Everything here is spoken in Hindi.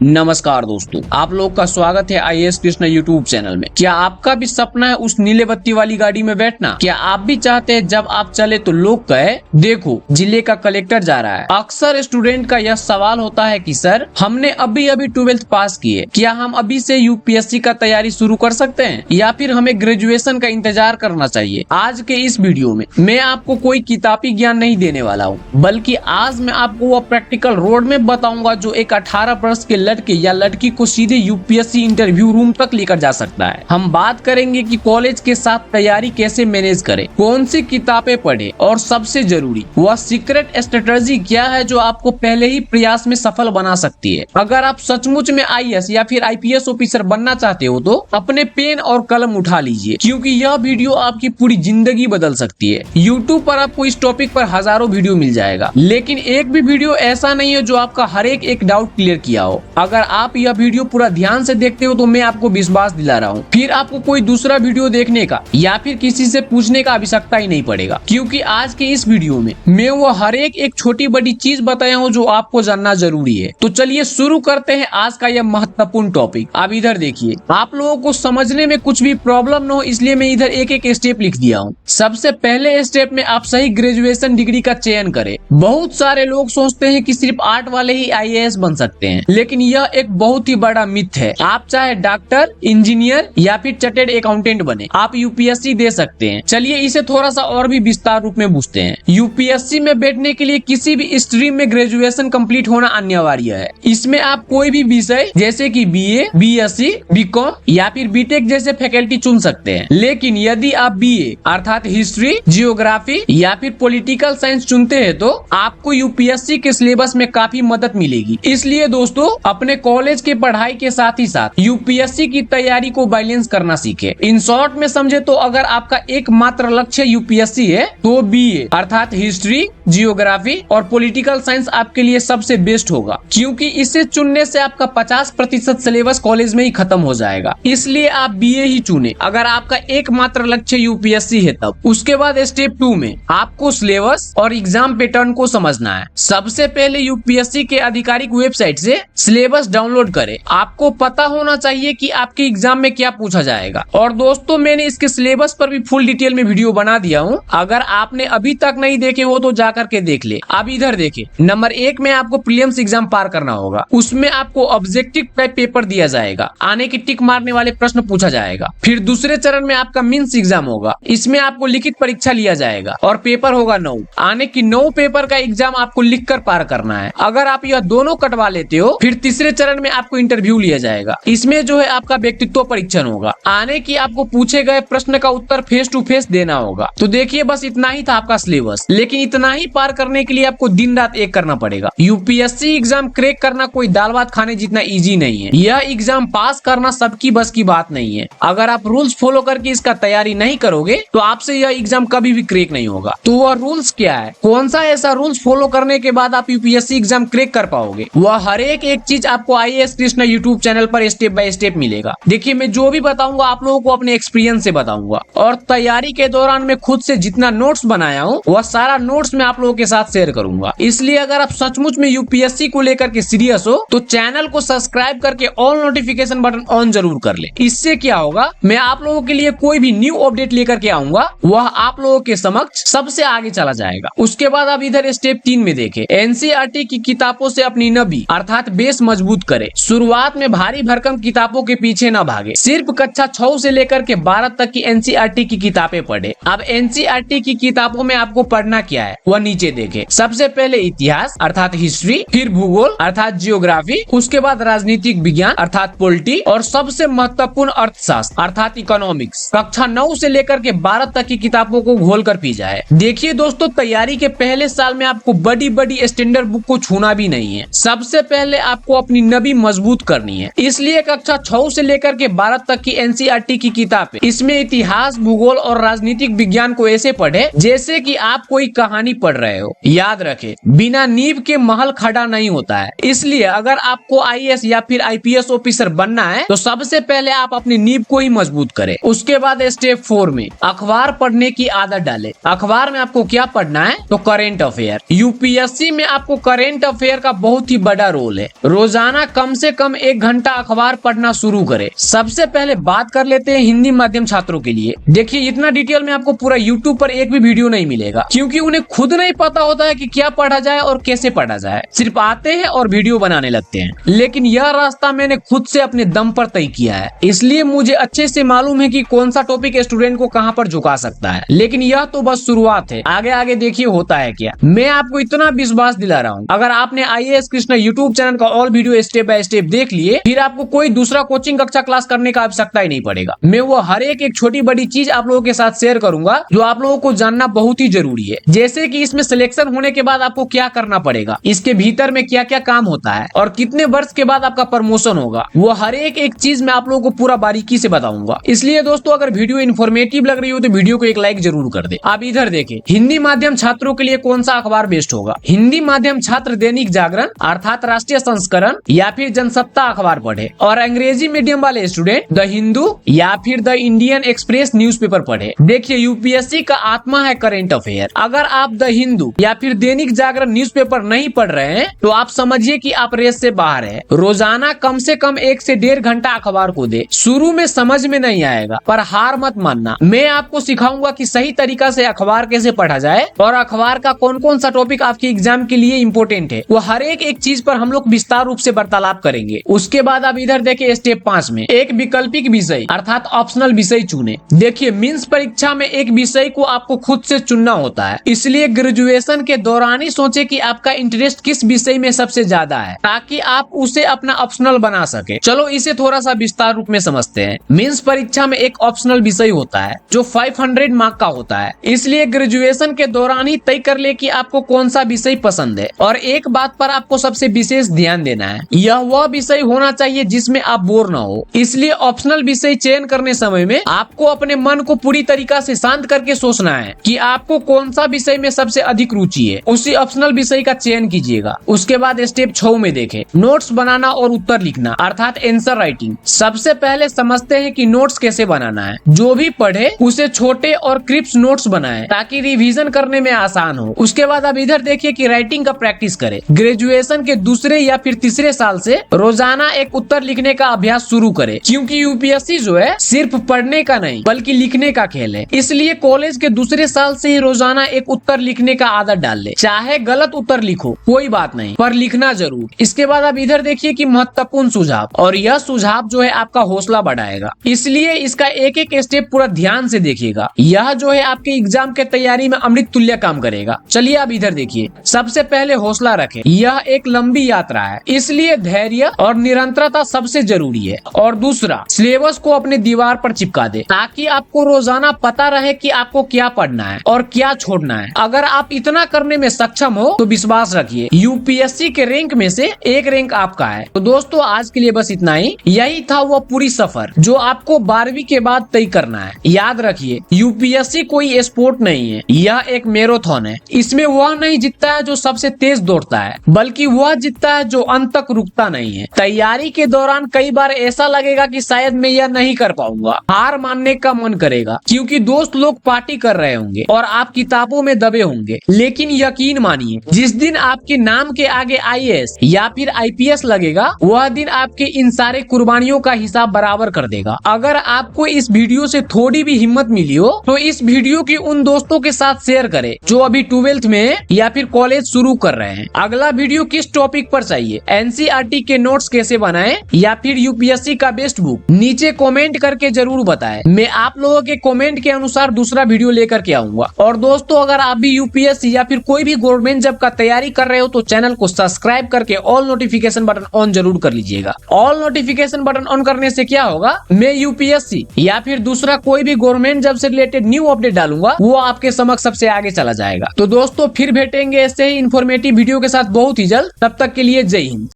नमस्कार दोस्तों, आप लोग का स्वागत है आईएएस कृष्णा यूट्यूब चैनल में। क्या आपका भी सपना है उस नीले बत्ती वाली गाड़ी में बैठना? क्या आप भी चाहते हैं जब आप चले तो लोग कहे देखो जिले का कलेक्टर जा रहा है? अक्सर स्टूडेंट का यह सवाल होता है कि सर हमने अभी 12th पास की है, क्या हम अभी से यूपीएससी का तैयारी शुरू कर सकते हैं या फिर हमें ग्रेजुएशन का इंतजार करना चाहिए? आज के इस वीडियो में मैं आपको कोई किताबी ज्ञान नहीं देने वाला हूँ, बल्कि आज मैं आपको वह प्रैक्टिकल रोड में बताऊंगा जो एक 18 वर्ष के लड़के या लड़की को सीधे यूपीएससी इंटरव्यू रूम तक लेकर जा सकता है। हम बात करेंगे कि कॉलेज के साथ तैयारी कैसे मैनेज करें, कौन सी किताबें पढ़े और सबसे जरूरी वह सीक्रेट स्ट्रेटजी क्या है जो आपको पहले ही प्रयास में सफल बना सकती है। अगर आप सचमुच में आईएएस या फिर आईपीएस ऑफिसर बनना चाहते हो तो अपने पेन और कलम उठा लीजिए, क्योंकि यह वीडियो आपकी पूरी जिंदगी बदल सकती है। यूट्यूब पर आपको इस टॉपिक पर हजारों वीडियो मिल जाएगा, लेकिन एक भी वीडियो ऐसा नहीं है जो आपका हर एक डाउट क्लियर किया हो। अगर आप यह वीडियो पूरा ध्यान से देखते हो तो मैं आपको विश्वास दिला रहा हूँ, फिर आपको कोई दूसरा वीडियो देखने का या फिर किसी से पूछने का आवश्यकता ही नहीं पड़ेगा, क्योंकि आज के इस वीडियो में मैं वो हर एक छोटी बड़ी चीज बताया हूँ जो आपको जानना जरूरी है। तो चलिए शुरू करते हैं आज का यह महत्वपूर्ण टॉपिक। आप इधर देखिए, आप लोगों को समझने में कुछ भी प्रॉब्लम न हो इसलिए मैं इधर एक स्टेप लिख दिया हूँ। सबसे पहले स्टेप में आप सही ग्रेजुएशन डिग्री का चयन करें। बहुत सारे लोग सोचते हैं कि सिर्फ आर्ट वाले ही आईएएस बन सकते हैं, लेकिन यह एक बहुत ही बड़ा मिथ है। आप चाहे डॉक्टर, इंजीनियर या फिर चार्टर्ड अकाउंटेंट बने, आप यूपीएससी दे सकते हैं। चलिए इसे थोड़ा सा और भी विस्तार रूप में पूछते हैं। यूपीएससी में बैठने के लिए किसी भी स्ट्रीम में ग्रेजुएशन कंप्लीट होना अनिवार्य है। इसमें आप कोई भी विषय जैसे कि बीए, बीएससी, बीकॉम या फिर बीटेक जैसे फैकल्टी चुन सकते हैं। लेकिन यदि आप बीए अर्थात हिस्ट्री, जियोग्राफी या फिर पॉलिटिकल साइंस चुनते हैं तो आपको यूपीएससी के सिलेबस में काफी मदद मिलेगी। इसलिए दोस्तों अपने कॉलेज के पढ़ाई के साथ ही साथ यूपीएससी की तैयारी को बैलेंस करना सीखे। इन शॉर्ट में समझे तो अगर आपका एकमात्र लक्ष्य यूपीएससी है तो बीए अर्थात हिस्ट्री, जियोग्राफी और पॉलिटिकल साइंस आपके लिए सबसे बेस्ट होगा, क्योंकि इसे चुनने से आपका 50% सिलेबस कॉलेज में ही खत्म हो जाएगा। इसलिए आप बीए ही चुने अगर आपका एकमात्र लक्ष्य यूपीएससी है तब। उसके बाद स्टेप 2 में आपको सिलेबस और एग्जाम पैटर्न को समझना है। सबसे पहले यूपीएससी के आधिकारिक वेबसाइट से सिलेबस डाउनलोड करें। आपको पता होना चाहिए कि आपके एग्जाम में क्या पूछा जाएगा। और दोस्तों मैंने इसके सिलेबस पर भी फुल डिटेल में वीडियो बना दिया हूँ, अगर आपने अभी तक नहीं देखे हो तो जाकर के देख ले। अब इधर देखें, नंबर 1 में आपको प्रीलिम्स एग्जाम पार करना होगा। उसमें आपको ऑब्जेक्टिव टाइप पेपर दिया जाएगा, आने की टिक मारने वाले प्रश्न पूछा जाएगा। फिर दूसरे चरण में आपका मेंस एग्जाम होगा, इसमें आपको लिखित परीक्षा लिया जाएगा और पेपर होगा 9। आने की 9 पेपर का एग्जाम आपको लिख कर पार करना है। अगर आप यह दोनों कटवा लेते हो फिर तीसरे चरण में आपको इंटरव्यू लिया जाएगा। इसमें जो है आपका व्यक्तित्व परीक्षण होगा, आने की आपको पूछे गए प्रश्न का उत्तर फेस टू फेस देना होगा। तो देखिए बस इतना ही था आपका सिलेबस, लेकिन इतना ही पार करने के लिए आपको दिन रात एक करना पड़ेगा। यूपीएससी एग्जाम क्रैक करना कोई दाल भात खाने जितना इजी नहीं है। यह एग्जाम पास करना सबकी बस की बात नहीं है। अगर आप रूल्स फॉलो करके इसका तैयारी नहीं करोगे तो आपसे यह एग्जाम कभी भी क्रैक नहीं होगा। तो वह रूल्स क्या है, कौन सा ऐसा रूल्स फॉलो करने के बाद आप यूपीएससी एग्जाम क्रैक कर पाओगे, वह हर एक चीज आपको आईएएस कृष्णा यूट्यूब चैनल पर स्टेप बाय स्टेप मिलेगा। देखिए मैं जो भी बताऊंगा आप लोगों को अपने एक्सपीरियंस से बताऊंगा, और तैयारी के दौरान मैं खुद से जितना नोट्स बनाया हूँ वह सारा नोट्स मैं आप लोगों के साथ शेयर करूंगा। इसलिए अगर आप सचमुच में यूपीएससी को लेकर के सीरियस हो तो चैनल को सब्सक्राइब करके ऑल नोटिफिकेशन बटन ऑन जरूर कर ले। इससे क्या होगा, मैं आप लोगों के लिए कोई भी न्यू अपडेट लेकर के आऊंगा वह आप लोगों के समक्ष सबसे आगे चला जाएगा। उसके बाद आप इधर स्टेप 3 में देखें, एनसीईआरटी की किताबों से अपनी नबी अर्थात बेस मजबूत करे। शुरुआत में भारी भरकम किताबों के पीछे न भागे, सिर्फ कक्षा 6 से लेकर के 12 तक की एनसीईआरटी की किताबें पढ़े। अब एनसीईआरटी की किताबों में आपको पढ़ना क्या है वह नीचे देखें। सबसे पहले इतिहास अर्थात हिस्ट्री, फिर भूगोल अर्थात जियोग्राफी, उसके बाद राजनीतिक विज्ञान अर्थात पॉलिटी, और सबसे महत्वपूर्ण अर्थशास्त्र अर्थात इकोनॉमिक्स। कक्षा 9 से लेकर के 12 तक की किताबों को घोल कर पी जाए। देखिए दोस्तों तैयारी के पहले साल में आपको बड़ी बड़ी स्टैंडर्ड बुक को छूना भी नहीं है। सबसे पहले आपको अपनी नबी मजबूत करनी है। इसलिए कक्षा 6 से लेकर के 12 तक की एनसीईआरटी की किताबें, इसमें इतिहास, भूगोल और राजनीतिक विज्ञान को ऐसे पढ़े जैसे कि आप कोई कहानी पढ़ पढ़ रहे हो। याद रखे, बिना नींव के महल खड़ा नहीं होता है। इसलिए अगर आपको आईएएस या फिर आईपीएस ऑफिसर बनना है तो सबसे पहले आप अपनी नींव को ही मजबूत करें। उसके बाद स्टेप 4 में अखबार पढ़ने की आदत डालें। अखबार में आपको क्या पढ़ना है? तो करेंट अफेयर। यूपीएससी में आपको करेंट अफेयर का बहुत ही बड़ा रोल है। रोजाना कम से कम 1 घंटा अखबार पढ़ना शुरू करें। सबसे पहले बात कर लेते हैं हिंदी माध्यम छात्रों के लिए। देखिए, इतना डिटेल में आपको पूरा यूट्यूब पर एक भी वीडियो नहीं मिलेगा, क्योंकि उन्हें खुद नहीं पता होता है कि क्या पढ़ा जाए और कैसे पढ़ा जाए। सिर्फ आते हैं और वीडियो बनाने लगते हैं। लेकिन यह रास्ता मैंने खुद से अपने दम पर तय किया है, इसलिए मुझे अच्छे से मालूम है कि कौन सा टॉपिक स्टूडेंट को कहां पर झुका सकता है। लेकिन यह तो बस शुरुआत है, आगे आगे देखिए होता है क्या। मैं आपको इतना विश्वास दिला रहा हूँ, अगर आपने आईएएस कृष्णा यूट्यूब चैनल का all video step by step देख लिए, फिर आपको कोई दूसरा कोचिंग कक्षा क्लास करने का आवश्यकता ही नहीं पड़ेगा। मैं वो हर एक छोटी बड़ी चीज आप लोगों के साथ शेयर करूंगा जो आप लोगों को जानना बहुत ही जरूरी है। जैसे कि इसमें सिलेक्शन होने के बाद आपको क्या करना पड़ेगा, इसके भीतर में क्या क्या काम होता है और कितने वर्ष के बाद आपका प्रमोशन होगा, वो हर एक चीज मैं आप लोगों को पूरा बारीकी से बताऊंगा। इसलिए दोस्तों, अगर वीडियो इन्फॉर्मेटिव लग रही हो तो वीडियो को एक लाइक जरूर कर दे। आप इधर देखें, हिंदी माध्यम छात्रों के लिए कौन सा अखबार बेस्ट होगा। हिंदी माध्यम छात्र दैनिक जागरण अर्थात राष्ट्रीय संस्करण या फिर जनसत्ता अखबार पढ़े, और अंग्रेजी मीडियम वाले स्टूडेंट द हिंदू या फिर द इंडियन एक्सप्रेस न्यूज़पेपर पढ़े। देखिए, यूपीएससी का आत्मा है करेंट अफेयर। अगर आप द हिंदू या फिर दैनिक जागरण न्यूज़पेपर नहीं पढ़ रहे हैं तो आप समझिए कि आप रेस से बाहर है। रोजाना कम से कम 1 से 1.5 घंटा अखबार को दे। शुरू में समझ में नहीं आएगा, पर हार मत मानना। मैं आपको सिखाऊंगा कि सही तरीका से अखबार कैसे पढ़ा जाए और अखबार का कौन कौन सा टॉपिक आपके एग्जाम के लिए इम्पोर्टेंट है। वो हर एक चीज पर हम लोग विस्तार रूप से वार्तालाप करेंगे। उसके बाद आप इधर देखिए, स्टेप 5 में एक वैकल्पिक विषय अर्थात ऑप्शनल विषय चुने। देखिए, मेंस परीक्षा में एक विषय को आपको खुद से चुनना होता है, इसलिए ग्रेजुएशन के दौरान ही सोचे कि आपका इंटरेस्ट किस विषय में सबसे ज्यादा है, ताकि आप उसे अपना ऑप्शनल बना सके। चलो इसे थोड़ा सा विस्तार रूप में समझते हैं। मेंस परीक्षा में एक ऑप्शनल विषय होता है जो 500 मार्क का होता है, इसलिए ग्रेजुएशन के दौरान ही तय कर ले कि आपको कौन सा विषय पसंद है। और एक बात पर आपको सबसे विशेष ध्यान देना है, यह वह विषय होना चाहिए जिसमें आप बोर ना हो। इसलिए ऑप्शनल विषय चयन करने समय में आपको अपने मन को पूरी तरीका से शांत करके सोचना है कि आपको कौन सा विषय में सबसे अधिक रुचि है, उसी ऑप्शनल विषय का चयन कीजिएगा। उसके बाद स्टेप 6 में देखें, नोट्स बनाना और उत्तर लिखना अर्थात आंसर राइटिंग। सबसे पहले समझते हैं कि नोट्स कैसे बनाना है। जो भी पढ़े उसे छोटे और क्रिप्स नोट्स बनाएं ताकि रिवीजन करने में आसान हो। उसके बाद अब इधर देखिए कि राइटिंग का प्रैक्टिस करें। ग्रेजुएशन के दूसरे या फिर तीसरे साल से रोजाना एक उत्तर लिखने का अभ्यास शुरू करें, क्योंकि यूपीएससी जो है सिर्फ पढ़ने का नहीं बल्कि लिखने का खेल है। इसलिए कॉलेज के दूसरे साल से ही रोजाना एक उत्तर लिखने का आदत डाल ले। चाहे गलत उत्तर लिखो कोई बात नहीं, पर लिखना जरूर। इसके बाद अब इधर देखिए कि महत्वपूर्ण सुझाव, और यह सुझाव जो है आपका हौसला बढ़ाएगा, इसलिए इसका एक एक स्टेप पूरा ध्यान से देखिएगा। यह जो है आपके एग्जाम के तैयारी में अमृत तुल्य काम करेगा। चलिए अब इधर देखिए, सबसे पहले हौसला रखें। यह एक लंबी यात्रा है, इसलिए धैर्य और निरंतरता सबसे जरूरी है। और दूसरा, सिलेबस को अपने दीवार पर चिपका दे ताकि आपको रोजाना पता रहे कि आपको क्या पढ़ना है और क्या छोड़ना है। अगर आप इतना करने में सक्षम हो तो विश्वास रखिए, यूपीएससी के रैंक में से एक रैंक आपका है। तो दोस्तों, आज के लिए बस इतना ही। यही था वो पूरी सफर जो आपको 12वीं के बाद तय करना है। याद रखिए, यूपीएससी कोई स्पोर्ट नहीं है, यह एक मैराथन है। इसमें वह नहीं जीतता है जो सबसे तेज दौड़ता है, बल्कि वह जीतता है जो अंत तक रुकता नहीं है। तैयारी के दौरान कई बार ऐसा लगेगा कि शायद मैं यह नहीं कर पाऊंगा, हार मानने का मन करेगा, क्योंकि दोस्त लोग पार्टी कर रहे होंगे और आप किताबों में दबे होंगे। लेकिन यकीन मानिए, जिस दिन आपके नाम के आगे आईएएस या फिर आईपीएस लगेगा, वह दिन आपके इन सारे कुर्बानियों का हिसाब बराबर कर देगा। अगर आपको इस वीडियो से थोड़ी भी हिम्मत मिली हो तो इस वीडियो की उन दोस्तों के साथ शेयर करें जो अभी 12th में है या फिर कॉलेज शुरू कर रहे हैं। अगला वीडियो किस टॉपिक पर चाहिए, एनसीईआरटी के नोट्स कैसे बनाएं या फिर यूपीएससी का बेस्ट बुक, नीचे कमेंट करके जरूर बताएं। मैं आप लोगों के कमेंट के अनुसार दूसरा वीडियो लेकर के आऊंगा। और दोस्तों, अगर आप भी यूपीएससी या फिर कोई भी गवर्नमेंट जॉब का तैयारी कर रहे हो तो चैनल को सब्सक्राइब करके ऑल नोटिफिकेशन बटन ऑन जरूर कर लीजिएगा। ऑल नोटिफिकेशन बटन ऑन करने से क्या होगा, मैं यूपीएससी या फिर दूसरा कोई भी गवर्नमेंट जॉब से रिलेटेड न्यू अपडेट डालूंगा, वो आपके समक्ष सबसे आगे चला जाएगा। तो दोस्तों, फिर भेटेंगे ऐसे ही इन्फॉर्मेटिव वीडियो के साथ बहुत ही जल्द। तब तक के लिए जय हिंद।